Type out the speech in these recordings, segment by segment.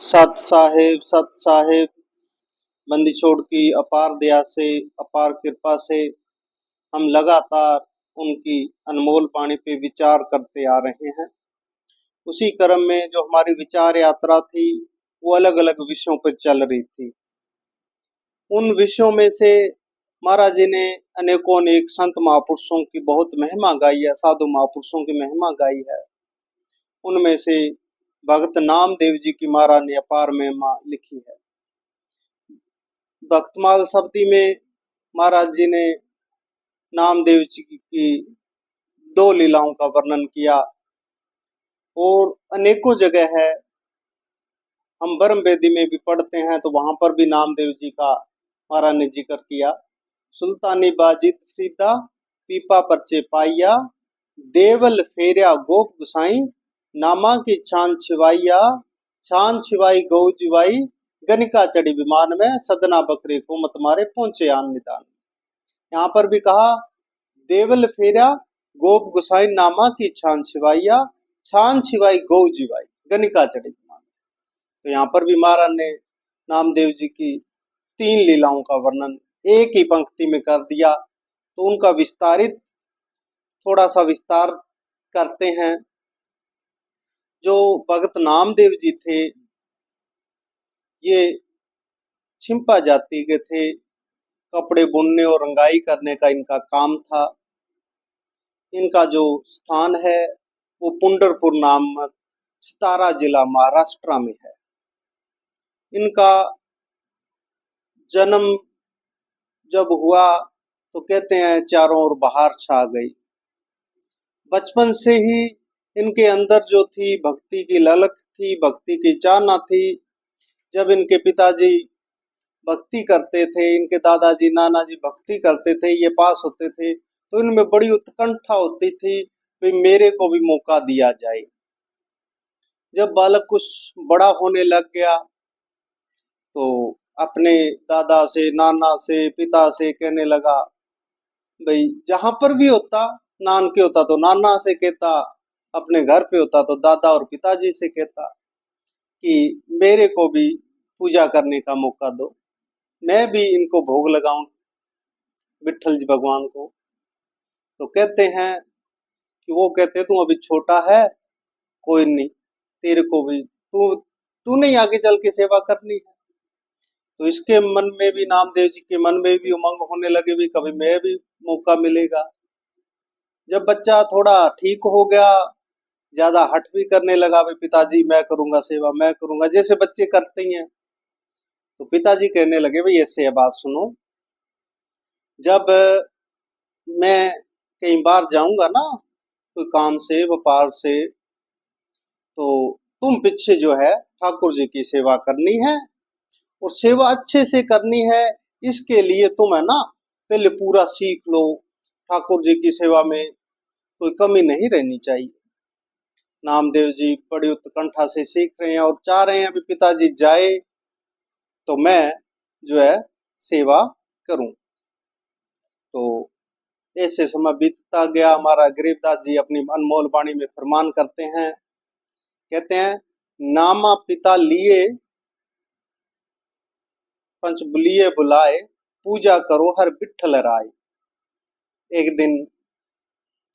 सत साहेब बंदी छोड़ की अपार दया से, अपार कृपा से हम लगातार उनकी अनमोल वाणी पे विचार करते आ रहे हैं। उसी क्रम में जो हमारी विचार यात्रा थी वो अलग अलग विषयों पर चल रही थी। उन विषयों में से महाराज जी ने अनेकों अनेक संत महापुरुषों की बहुत महिमा गाई है, साधु महापुरुषों की महिमा गाई है। उनमें से भगत नामदेव जी की महाराज ने अपार महिमा लिखी है। भक्तमाल शब्दी में महाराज जी ने नामदेव जी की दो लीलाओं का वर्णन किया और अनेकों जगह है। हम ब्रह्म वेदी में भी पढ़ते हैं तो वहां पर भी नामदेव जी का महाराज ने जिक्र किया। सुल्तानी बाजित फ्रीदा पीपा परचे पाइया, देवल फेरिया गोप गुसाई, नामा की छान छिवाई गौ जिवाई, गनिका चढ़ी विमान में सदना बकरे को मत मारे पहुंचे आन निदान। यहाँ पर भी कहा देवल फेरा गोप गुसाई, नामा की छान छिवाई गौ जिवाई, गनिका चढ़ी विमान। तो यहाँ पर भी महाराज ने नामदेव जी की तीन लीलाओं का वर्णन एक ही पंक्ति में कर दिया। तो उनका विस्तारित थोड़ा सा विस्तार करते हैं। जो भगत नामदेव जी थे ये छिंपा जाति के थे। कपड़े बुनने और रंगाई करने का इनका काम था। इनका जो स्थान है वो पुंडरपुर नामक सतारा जिला महाराष्ट्र में है। इनका जन्म जब हुआ तो कहते हैं चारों ओर बहार छा गई। बचपन से ही इनके अंदर जो थी भक्ति की ललक थी, भक्ति की चाहना थी। जब इनके पिताजी भक्ति करते थे, इनके दादाजी नानाजी भक्ति करते थे, ये पास होते थे तो इनमें बड़ी उत्कंठा होती थी कि मेरे को भी मौका दिया जाए। जब बालक कुछ बड़ा होने लग गया तो अपने दादा से, नाना से, पिता से कहने लगा, भाई जहां पर भी होता, नान के होता तो नाना से कहता, अपने घर पे होता तो दादा और पिताजी से कहता कि मेरे को भी पूजा करने का मौका दो, मैं भी इनको भोग लगाऊं विठल जी भगवान को। तो कहते हैं कि वो कहते तू अभी छोटा है, कोई नहीं, तेरे को भी तू नहीं आगे चल के सेवा करनी है। तो इसके मन में भी, नामदेव जी के मन में भी उमंग होने लगे भी कभी मैं भी मौका मिलेगा। जब बच्चा थोड़ा ठीक हो गया, ज्यादा हट भी करने लगा, भाई पिताजी मैं करूंगा सेवा, मैं करूंगा, जैसे बच्चे करते ही हैं। तो पिताजी कहने लगे भाई ऐसे बात सुनो, जब मैं कई बार जाऊंगा ना कोई काम से, व्यापार से, तो तुम पीछे जो है ठाकुर जी की सेवा करनी है और सेवा अच्छे से करनी है। इसके लिए तुम है ना पहले पूरा सीख लो, ठाकुर जी की सेवा में कोई कमी नहीं रहनी चाहिए। नामदेव जी बड़ी उत्कंठा से सीख रहे हैं और चाह रहे हैं अभी पिताजी जाए तो मैं जो है सेवा करूं। तो ऐसे समय बीतता गया। हमारा गरीबदास जी अपनी अनमोल वाणी में फरमान करते हैं, कहते हैं नामा पिता लिए पंचबुलिये बुलाए, पूजा करो हर विठ्ठल राय। एक दिन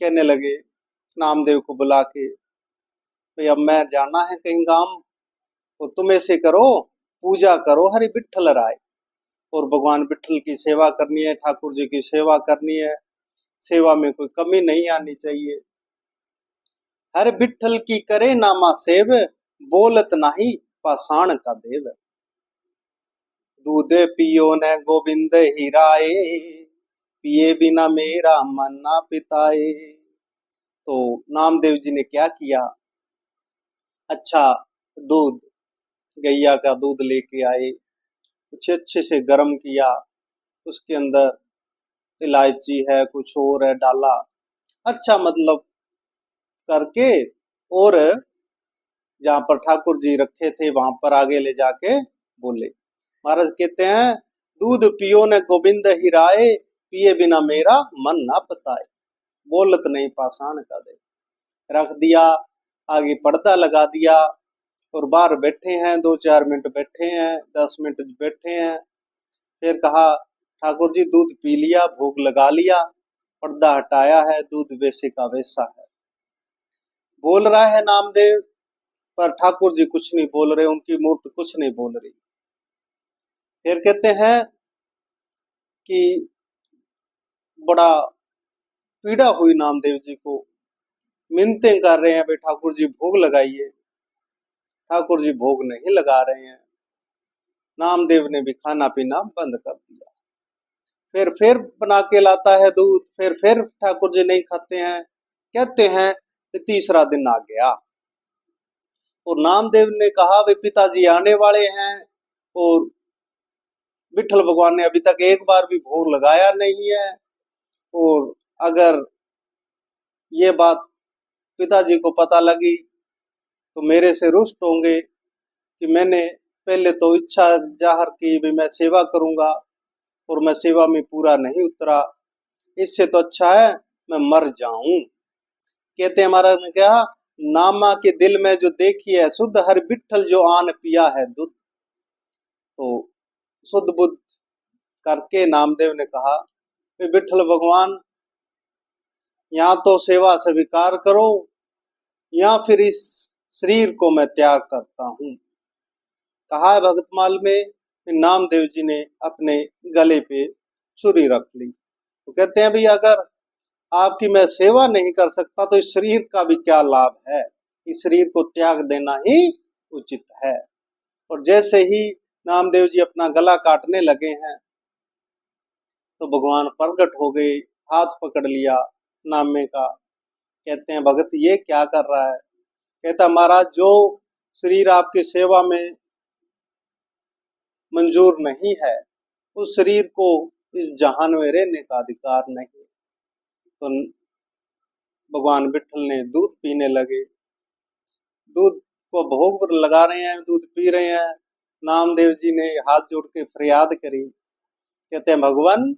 कहने लगे नामदेव को बुला के, भाई अब मैं जाना है कहीं गांव, तो तुम ऐसे करो पूजा करो हरि विठ्ठल राय, और भगवान विठ्ठल की सेवा करनी है, ठाकुर जी की सेवा करनी है, सेवा में कोई कमी नहीं आनी चाहिए। हर विठ्ठल की करे नामा सेव, बोलत नाही पाषाण का देव। दूध पियो न गोविंद हिराए, पिए बिना मेरा मन ना पिताए। तो नामदेव जी ने क्या किया, अच्छा दूध, गैया का दूध लेके आए, कुछ अच्छे से गर्म किया, उसके अंदर इलायची है कुछ और है डाला, अच्छा मतलब करके, और जहां पर ठाकुर जी रखे थे वहां पर आगे ले जाके बोले। महाराज कहते हैं दूध पियो ने गोविंद हिराए, पिए बिना मेरा मन ना पताए, बोलत नहीं पाषाण का दे। रख दिया, आगे पर्दा लगा दिया और बाहर बैठे हैं, 2-4 मिनट बैठे हैं, 10 मिनट बैठे हैं। फिर कहा, ठाकुर जी दूध पी लिया, भोग लगा लिया, पर्दा हटाया है, दूध वैसे का वैसा है। बोल रहा है नामदेव, पर ठाकुर जी कुछ नहीं बोल रहे, उनकी मूर्त कुछ नहीं बोल रही। फिर कहते हैं कि बड़ा पीड़ा हुई नामदेव जी को, मिन्नतें कर रहे हैं, भाई ठाकुर जी भोग लगाइए। ठाकुर जी भोग नहीं लगा रहे हैं। नामदेव ने भी खाना पीना बंद कर दिया। फिर बना के लाता है दूध, फिर ठाकुर जी नहीं खाते हैं। कहते हैं कि तीसरा दिन आ गया और नामदेव ने कहा, वे पिताजी आने वाले हैं और विठल भगवान ने अभी तक एक बार भी भोग लगाया नहीं है, और अगर ये बात पिताजी को पता लगी तो मेरे से रुष्ट होंगे कि मैंने पहले तो इच्छा जाहिर की भी मैं सेवा करूंगा और मैं सेवा में पूरा नहीं उतरा। इससे तो अच्छा है मैं मर जाऊं। कहते हैं महाराज ने कहा, नामा के दिल में जो देखी है शुद्ध, हर विठल जो आन पिया है दूध। तो शुद्ध बुद्ध करके नामदेव ने कहा, विठल भगवान या तो सेवा स्वीकार करो या फिर इस शरीर को मैं त्याग करता हूं। कहा है भगतमाल में, नामदेव जी ने अपने गले पे छुरी रख ली। तो कहते हैं भाई, अगर आपकी मैं सेवा नहीं कर सकता तो इस शरीर का भी क्या लाभ है, इस शरीर को त्याग देना ही उचित है। और जैसे ही नामदेव जी अपना गला काटने लगे हैं तो भगवान प्रकट हो गए, हाथ पकड़ लिया नामे का। कहते हैं, भगत ये क्या कर रहा है? कहता, महाराज जो शरीर आपकी सेवा में मंजूर नहीं है, उस शरीर को इस जहान में रहने का अधिकार नहीं। तो भगवान विठल ने दूध पीने लगे, दूध को भोग पर लगा रहे हैं, दूध पी रहे हैं। नामदेव जी ने हाथ जोड़ के फरियाद करी। कहते हैं, भगवान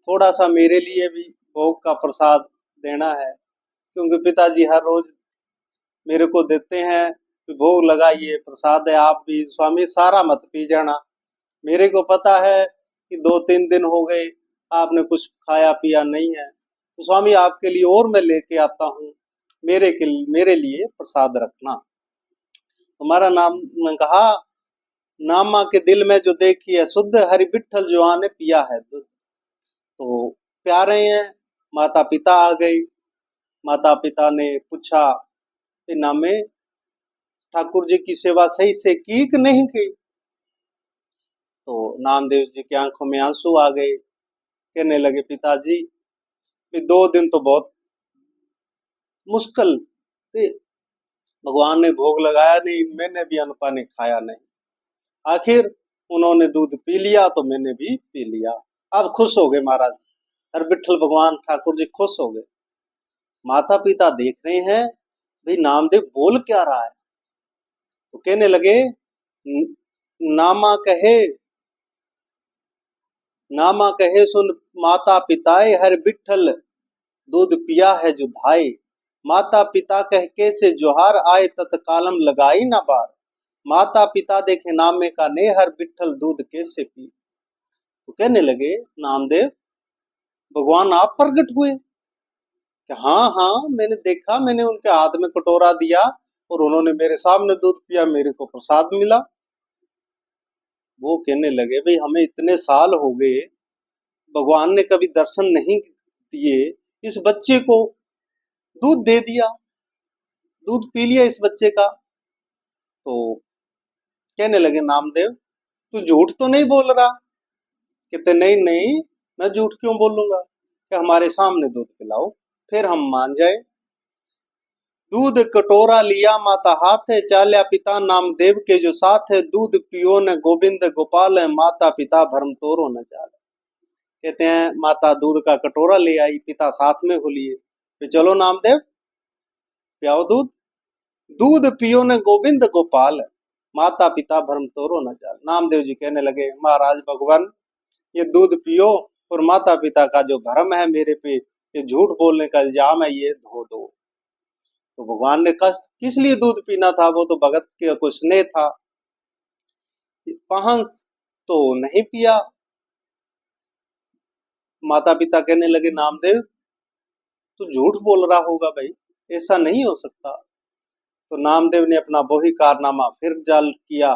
थोड़ा सा मेरे लिए भी भोग का प्रसाद देना है, क्योंकि पिताजी हर रोज मेरे को देते हैं कि भोग लगाइए, प्रसाद है, आप भी स्वामी सारा मत पी जाना। मेरे को पता है कि 2-3 दिन हो गए आपने कुछ खाया पिया नहीं है, तो स्वामी आपके लिए और मैं लेके आता हूँ, मेरे लिए प्रसाद रखना। तुम्हारा नाम ने कहा, नामा के दिल में जो देखी है शुद्ध, हरि विठल जो आने पिया है दूध। तो प्यारे हैं, माता पिता आ गई। माता पिता ने पूछा कि नामे ठाकुर जी की सेवा सही से की कि नहीं की? तो नामदेव जी की आंखों में आंसू आ गए। कहने लगे, पिताजी 2 दिन तो बहुत मुश्किल थे, भगवान ने भोग लगाया नहीं, मैंने भी अन्न पानी खाया नहीं, आखिर उन्होंने दूध पी लिया तो मैंने भी पी लिया। अब खुश हो गए महाराज, हर विठल भगवान ठाकुर जी खुश हो गए। माता पिता देख रहे हैं भाई नामदेव बोल क्या रहा है। तो कहने लगे, नामा कहे, नामा कहे सुन माता पिताए, हर विठल दूध पिया है जो धाए। माता पिता कह के से जोहार, आए तत्कालम लगाई ना बार। माता पिता देखे नामे का ने, हर विठल दूध कैसे पी। तो कहने लगे, नामदेव भगवान आप प्रकट हुए? कि हाँ हाँ मैंने देखा, मैंने उनके हाथ में कटोरा दिया और उन्होंने मेरे सामने दूध पिया, मेरे को प्रसाद मिला। वो कहने लगे, भाई हमें इतने साल हो गए, भगवान ने कभी दर्शन नहीं दिए, इस बच्चे को दूध दे दिया, दूध पी लिया इस बच्चे का। तो कहने लगे, नामदेव तू झूठ तो नहीं बोल रहा? कहते, नहीं नहीं, मैं झूठ क्यों बोलूंगा, कि हमारे सामने दूध पिलाओ फिर हम मान जाए। दूध कटोरा लिया माता हाथ है, चाल्या पिता नामदेव के जो साथ है। दूध पियो न गोविंद गोपाल है, माता पिता भरम तोरो न जाल। कहते हैं, माता दूध का कटोरा ले आई, पिता साथ में हो लिए, फिर चलो नामदेव पियाओ दूध। दूध पियो न गोविंद गोपाल, माता पिता भरम तोरो न जाल। नामदेव जी कहने लगे, महाराज भगवान ये दूध पियो और माता पिता का जो भरम है मेरे पे, ये झूठ बोलने का इल्जाम है, ये धो दो। तो भगवान ने किस लिए दूध पीना था, वो तो भगत के कुछ स्नेह था। पाहंस तो नहीं पिया। माता पिता कहने लगे नामदेव तू झूठ बोल रहा होगा भाई, ऐसा नहीं हो सकता। तो नामदेव ने अपना वही कारनामा फिर जाल किया,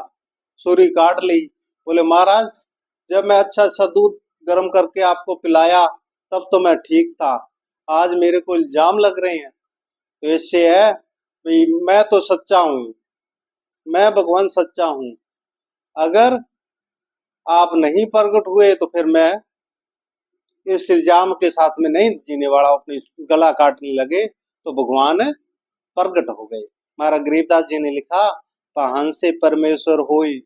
छुरी काट ली। बोले महाराज जब मैं अच्छा अच्छा दूध गर्म करके आपको पिलाया तब तो मैं ठीक था, आज मेरे को इल्जाम लग रहे हैं। तो इससे है भाई, मैं तो सच्चा हूं, मैं भगवान सच्चा हूं। अगर आप नहीं प्रकट हुए तो फिर मैं इस इल्जाम के साथ में नहीं जीने वाला। अपनी गला काटने लगे तो भगवान प्रकट हो गए। महाराज गरीबदास जी ने लिखा, पहन से परमेश्वर होई,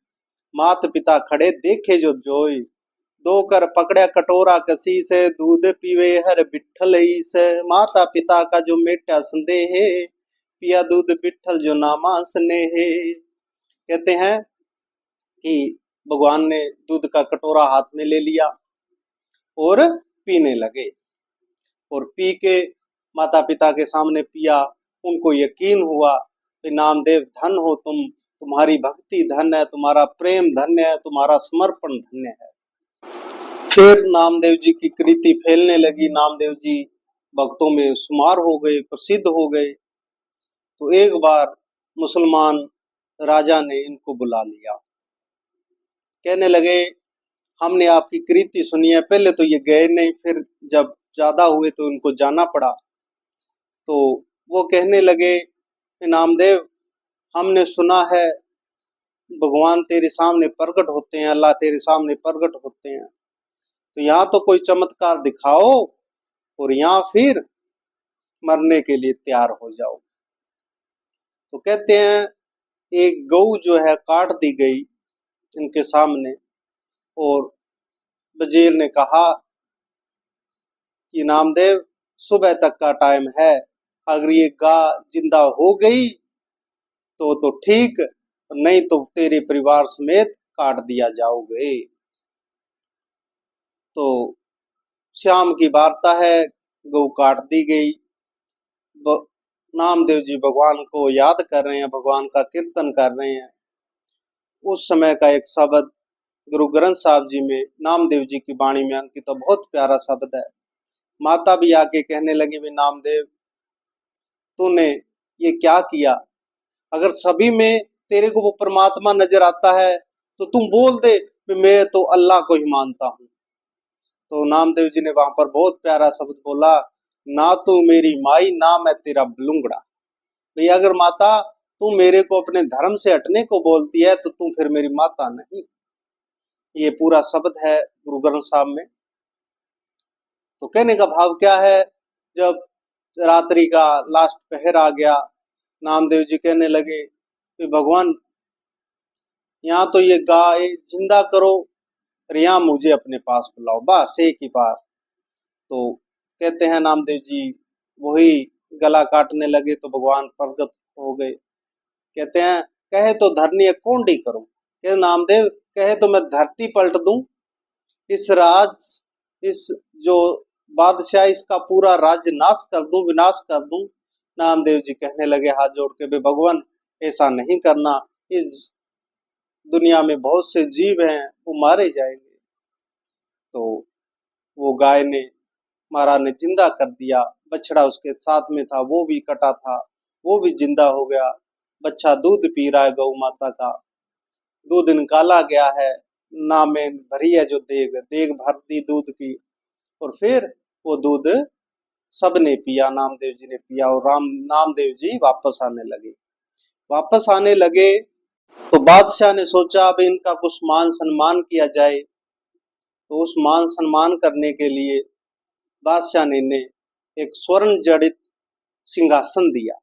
मात पिता खड़े देखे जो जोई, दो कर पकड़े कटोरा कसी से, दूध पीवे हर बिठल ही से। माता पिता का जो मेटा संदेह है, पिया दूध बिठल जो नामा स्नेह। कहते हैं कि भगवान ने दूध का कटोरा हाथ में ले लिया और पीने लगे, और पी के माता पिता के सामने पिया। उनको यकीन हुआ कि नामदेव धन हो तुम, तुम्हारी भक्ति धन है, तुम्हारा प्रेम धन्य है, तुम्हारा समर्पण धन्य है। फिर नामदेव जी की कृति फैलने लगी, नामदेव जी भक्तों में शुमार हो गए, प्रसिद्ध हो गए। तो एक बार मुसलमान राजा ने इनको बुला लिया, कहने लगे हमने आपकी कृति सुनी है। पहले तो ये गए नहीं, फिर जब ज्यादा हुए तो उनको जाना पड़ा। तो वो कहने लगे नामदेव हमने सुना है भगवान तेरे सामने प्रकट होते हैं, अल्लाह तेरे सामने प्रकट होते हैं, तो यहाँ तो कोई चमत्कार दिखाओ और यहाँ फिर मरने के लिए तैयार हो जाओ। तो कहते हैं एक गऊ जो है काट दी गई इनके सामने, और वजीर ने कहा कि नामदेव सुबह तक का टाइम है, अगर ये गाय जिंदा हो गई तो ठीक, नहीं तो तेरे परिवार समेत काट दिया जाओगे। तो शाम की वार्ता है, गौ काट दी गई। नामदेव जी भगवान को याद कर रहे हैं, भगवान का कीर्तन कर रहे हैं। उस समय का एक शब्द गुरु ग्रंथ साहब जी में नामदेव जी की वाणी में अंकित तो बहुत प्यारा शब्द है। माता भी आके कहने लगी भी नामदेव तूने ये क्या किया, अगर सभी में तेरे को वो परमात्मा नजर आता है तो तुम बोल दे कि मैं तो अल्लाह को ही मानता हूँ। तो नामदेव जी ने वहां पर बहुत प्यारा शब्द बोला, ना तू मेरी माई ना मैं तेरा बलूंगड़ा। भाई अगर माता तू मेरे को अपने धर्म से हटने को बोलती है तो तू फिर मेरी माता नहीं। ये पूरा शब्द है गुरु ग्रंथ साहब में। तो कहने का भाव क्या है, जब रात्रि का लास्ट पहर आ गया, नामदेव जी कहने लगे कि भगवान यहाँ तो ये गाय जिंदा करो और यहाँ मुझे अपने पास बुलाओ, बस एक ही बार। तो कहते हैं नामदेव जी वही गला काटने लगे तो भगवान प्रगट हो गए। कहते हैं कहे तो धरनी कौंडी करूं, कहे नामदेव कहे तो मैं धरती पलट दूं, इस राज इस जो बादशाह इसका पूरा राज्य नाश कर दूं, विनाश कर दूं। नामदेव जी कहने लगे हाथ जोड़ के, भगवान ऐसा नहीं करना, इस दुनिया में बहुत से जीव हैं वो मारे जाएंगे। तो वो गाय ने महाराज ने जिंदा कर दिया, बछड़ा उसके साथ में था वो भी कटा था, वो भी जिंदा हो गया। बच्चा दूध पी रहा है, गौ माता का दूध निकाला गया है, ना में भरी है जो देग देग भर दी दूध की, और फिर वो दूध सबने पिया, नामदेव जी ने पिया, और नामदेव जी वापस आने लगे। वापस आने लगे तो बादशाह ने सोचा अब इनका कुछ मान सम्मान किया जाए। तो उस मान सम्मान करने के लिए बादशाह ने इन्हें एक स्वर्ण जड़ित सिंहासन दिया।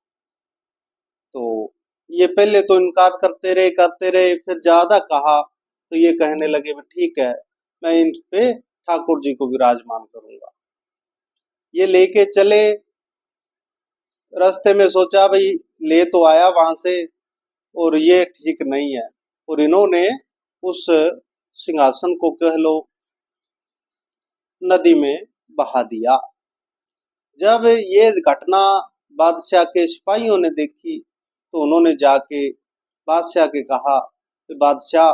तो ये पहले तो इनकार करते रहे, फिर ज्यादा कहा तो ये कहने लगे ठीक है मैं इन पे ठाकुर जी को विराजमान करूंगा। ये लेके चले, रास्ते में सोचा भाई ले तो आया वहां से और ये ठीक नहीं है, और इन्होंने उस सिंहासन को कह लो नदी में बहा दिया। जब ये घटना बादशाह के सिपाहियों ने देखी तो उन्होंने जाके बादशाह के कहा कि बादशाह,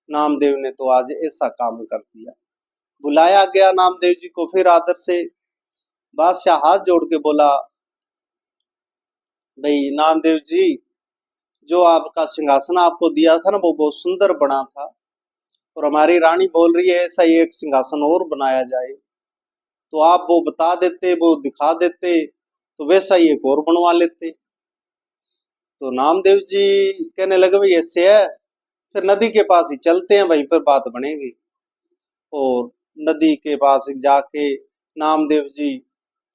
नामदेव ने तो आज ऐसा काम कर दिया। बुलाया गया नामदेव जी को फिर आदर से। बादशाह हाथ जोड़ के बोला, भाई नामदेव जी, जो आपका सिंहासन आपको दिया था ना, वो बहुत सुंदर बना था, और हमारी रानी बोल रही है ऐसा ही एक सिंहासन और बनाया जाए, तो आप वो बता देते, वो दिखा देते, तो वैसा ही एक और बनवा लेते। तो नामदेव जी कहने लगे, भाई ऐसे है, फिर नदी के पास ही चलते हैं, वहीं पर बात बनेगी। और नदी के पास जाके नामदेव जी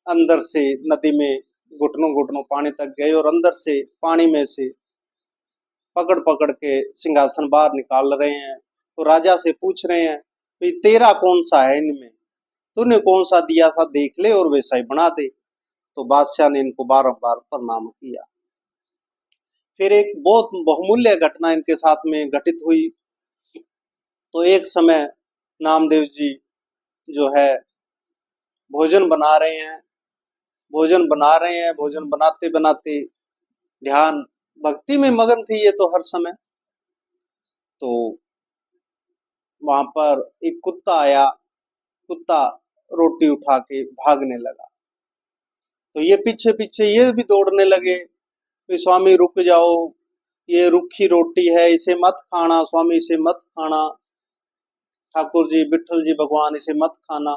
अंदर से नदी में घुटनों घुटनों पानी तक गए, और अंदर से पानी में से पकड़ पकड़ के सिंहासन बाहर निकाल रहे हैं। तो राजा से पूछ रहे हैं, भाई तेरा कौन सा है इनमें, तूने कौन सा दिया था देख ले और वैसा ही बना दे। तो बादशाह ने इनको बारंबार प्रणाम किया। फिर एक बहुत बहुमूल्य घटना इनके साथ में घटित हुई। तो एक समय नामदेव जी जो है भोजन बना रहे हैं, भोजन बनाते बनाते ध्यान भक्ति में मगन थी ये तो हर समय। तो वहां पर एक कुत्ता आया, कुत्ता रोटी उठा के भागने लगा। तो ये पीछे पीछे ये भी दौड़ने लगे कि स्वामी रुक जाओ, ये रूखी रोटी है, इसे मत खाना, स्वामी इसे मत खाना, ठाकुर जी, विठल जी, भगवान इसे मत खाना,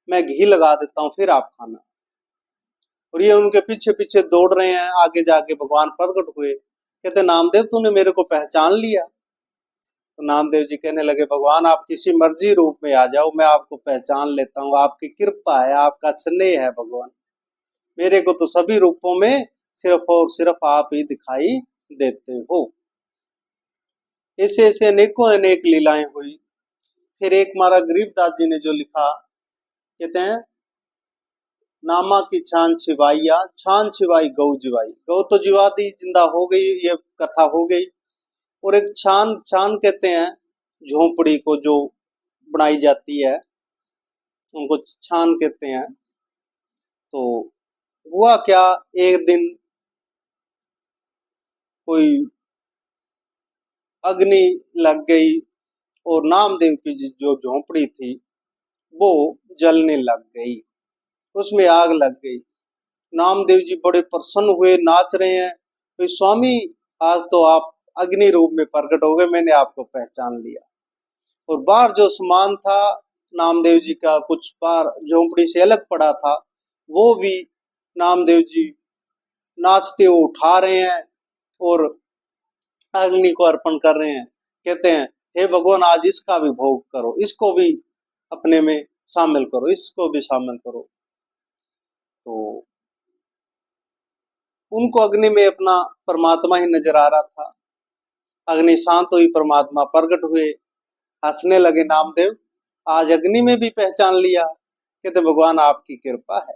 मैं घी लगा देता हूँ फिर आप खाना। और ये उनके पीछे पीछे दौड़ रहे हैं। आगे जाके भगवान प्रकट हुए, कहते नामदेव तूने मेरे को पहचान लिया? तो नामदेव जी कहने लगे, भगवान आप किसी मर्जी रूप में आ जाओ, मैं आपको पहचान लेता हूँ, आपकी कृपा है, आपका स्नेह है भगवान, मेरे को तो सभी रूपों में सिर्फ और सिर्फ आप ही दिखाई देते हो। ऐसे ऐसे अनेकों अनेक लीलाएं हुई। फिर एक हमारा गरीबदास जी ने जो लिखा, कहते हैं, नामा की छान छिवाइया, छान छिवाई गौ जिवाई। गौ तो जिवा दी, जिंदा हो गई, ये कथा हो गई। और एक छान, छान कहते हैं झोपड़ी को जो बनाई जाती है, उनको छान कहते हैं। तो हुआ क्या, एक दिन कोई अग्नि लग गई और नामदेव की जो झोपड़ी थी वो जलने लग गई, उसमें आग लग गई। नामदेव जी बड़े प्रसन्न हुए, नाच रहे हैं, तो स्वामी आज तो आप अग्नि रूप में प्रकट हो गए, मैंने आपको पहचान लिया। और बाहर जो सामान था नामदेव जी का, कुछ बाहर झोंपड़ी से अलग पड़ा था, वो भी नामदेव जी नाचते हुए उठा रहे हैं और अग्नि को अर्पण कर रहे हैं। कहते हैं, हे भगवान आज इसका भी भोग करो, इसको भी अपने में शामिल करो, इसको भी शामिल करो। तो उनको अग्नि में अपना परमात्मा ही नजर आ रहा था। अग्नि शांत हुई, परमात्मा प्रकट हुए, हंसने लगे नामदेव, आज अग्नि में भी पहचान लिया? कहते भगवान आपकी कृपा है,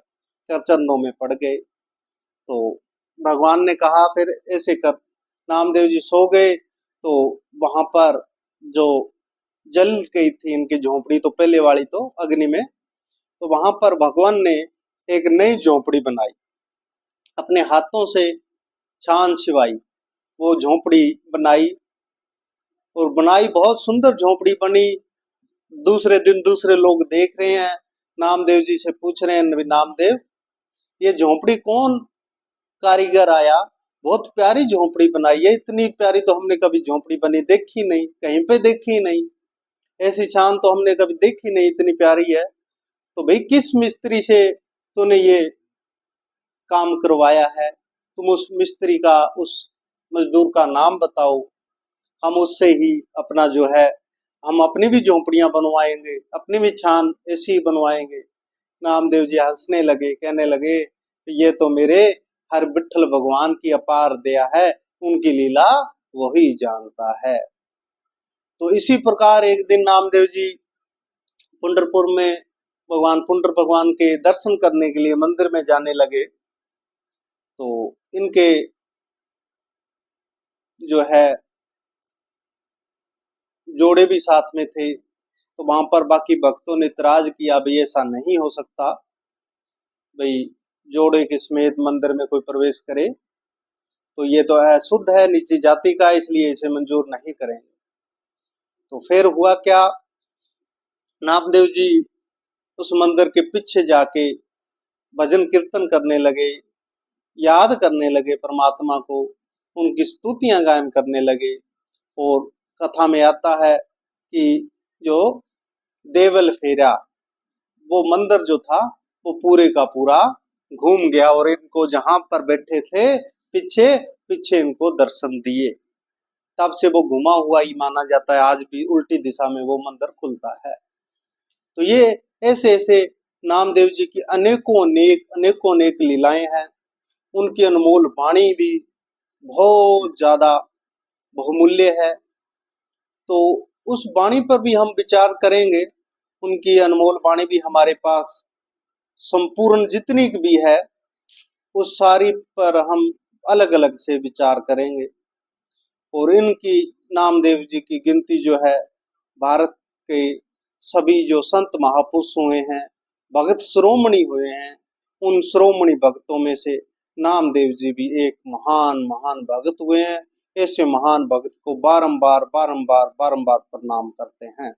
कर चरणों में पड़ गए। तो भगवान ने कहा फिर ऐसे कर। नामदेव जी सो गए। तो वहां पर जो जल गई थी इनकी झोपड़ी, तो पहले वाली तो अग्नि में, तो वहां पर भगवान ने एक नई झोपड़ी बनाई, अपने हाथों से छान छिवाई, वो झोपड़ी बनाई। और बनाई बहुत सुंदर झोपड़ी बनी। दूसरे दिन दूसरे लोग देख रहे हैं, नामदेव जी से पूछ रहे हैं, नामदेव ये झोपड़ी कौन कारीगर आया, बहुत प्यारी झोपड़ी बनाई है, इतनी प्यारी तो हमने कभी झोपड़ी बनी देखी नहीं, कहीं पे देखी नहीं, ऐसी छान तो हमने कभी देखी नहीं, इतनी प्यारी है। तो भाई किस मिस्त्री से तूने ये काम करवाया है, तुम उस मिस्त्री का, उस मजदूर का नाम बताओ, हम उससे ही अपना जो है, हम अपनी भी झोपड़ियां बनवाएंगे, अपनी भी छान ऐसी ही बनवाएंगे। नामदेव जी हंसने लगे, कहने लगे, ये तो मेरे हर विठल भगवान की अपार दया है, उनकी लीला वही जानता है। तो इसी प्रकार एक दिन नामदेव जी पंढरपुर में भगवान पुंडर भगवान के दर्शन करने के लिए मंदिर में जाने लगे। तो इनके जो है जोड़े भी साथ में थे। तो वहां पर बाकी भक्तों ने इतराज किया, भाई ऐसा नहीं हो सकता, भाई जोड़े के समेत मंदिर में कोई प्रवेश करे तो ये तो अशुद्ध है, नीची जाति का, इसलिए इसे मंजूर नहीं करेंगे। तो फिर हुआ क्या, नामदेव जी उस मंदिर के पीछे जाके भजन कीर्तन करने लगे, याद करने लगे परमात्मा को, उनकी स्तुतियां गायन करने लगे। और कथा में आता है कि जो देवल फेरा, वो मंदिर जो था वो पूरे का पूरा घूम गया और इनको जहां पर बैठे थे पीछे पीछे इनको दर्शन दिए। तब से वो घुमा हुआ ही माना जाता है, आज भी उल्टी दिशा में वो मंदिर खुलता है। तो ये ऐसे ऐसे नामदेव जी की अनेकों अनेक लीलाएं हैं। उनकी अनमोल वाणी भी बहुत ज्यादा बहुमूल्य है। तो उस वाणी पर भी हम विचार करेंगे, उनकी अनमोल वाणी भी हमारे पास संपूर्ण जितनी भी है उस सारी पर हम अलग अलग से विचार करेंगे। और इनकी नामदेव जी की गिनती जो है, भारत के सभी जो संत महापुरुष हुए हैं, भगत शिरोमणि हुए हैं, उन शिरोमणि भक्तों में से नामदेव जी भी एक महान महान भगत हुए हैं। ऐसे महान भगत को बारंबार बारंबार बारंबार प्रणाम करते हैं।